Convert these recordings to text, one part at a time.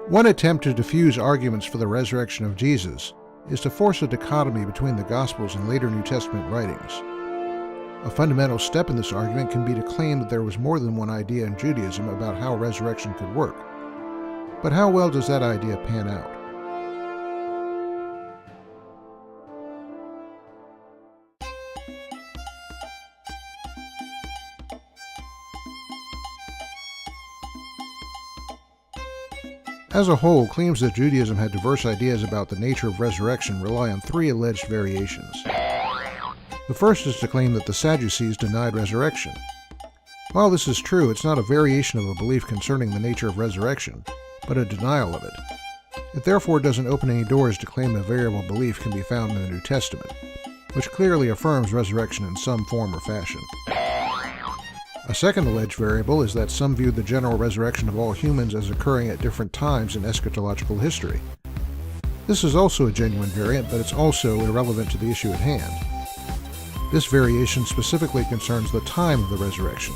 One attempt to diffuse arguments for the resurrection of Jesus is to force a dichotomy between the Gospels and later New Testament writings. A fundamental step in this argument can be to claim that there was more than one idea in Judaism about how resurrection could work. But how well does that idea pan out? As a whole, claims that Judaism had diverse ideas about the nature of resurrection rely on three alleged variations. The first is to claim that the Sadducees denied resurrection. While this is true, it's not a variation of a belief concerning the nature of resurrection, but a denial of it. It therefore doesn't open any doors to claim a variable belief can be found in the New Testament, which clearly affirms resurrection in some form or fashion. A second alleged variable is that some viewed the general resurrection of all humans as occurring at different times in eschatological history. This is also a genuine variant, but it's also irrelevant to the issue at hand. This variation specifically concerns the time of the resurrection,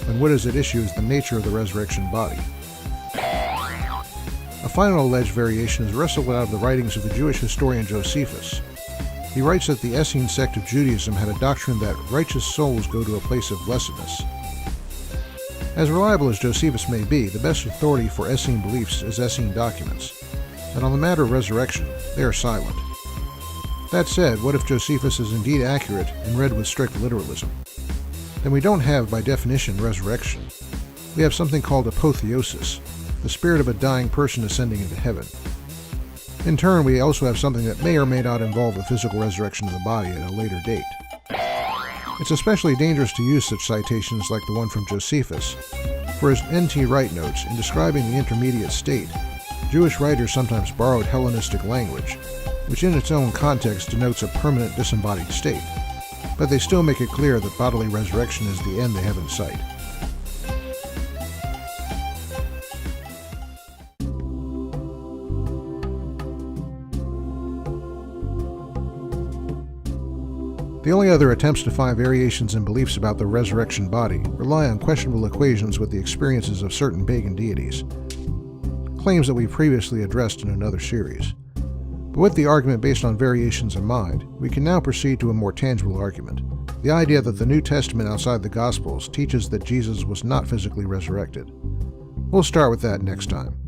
and what is at issue is the nature of the resurrection body. A final alleged variation is wrestled out of the writings of the Jewish historian Josephus. He writes that the Essene sect of Judaism had a doctrine that righteous souls go to a place of blessedness. As reliable as Josephus may be, the best authority for Essene beliefs is Essene documents, and on the matter of resurrection, they are silent. That said, what if Josephus is indeed accurate and read with strict literalism? Then we don't have, by definition, resurrection. We have something called apotheosis, the spirit of a dying person ascending into heaven. In turn, we also have something that may or may not involve a physical resurrection of the body at a later date. It's especially dangerous to use such citations like the one from Josephus. For his N.T. Wright notes, in describing the intermediate state, Jewish writers sometimes borrowed Hellenistic language, which in its own context denotes a permanent disembodied state, but they still make it clear that bodily resurrection is the end they have in sight. The only other attempts to find variations in beliefs about the resurrection body rely on questionable equations with the experiences of certain pagan deities, claims that we previously addressed in another series. But with the argument based on variations in mind, we can now proceed to a more tangible argument, the idea that the New Testament outside the Gospels teaches that Jesus was not physically resurrected. We'll start with that next time.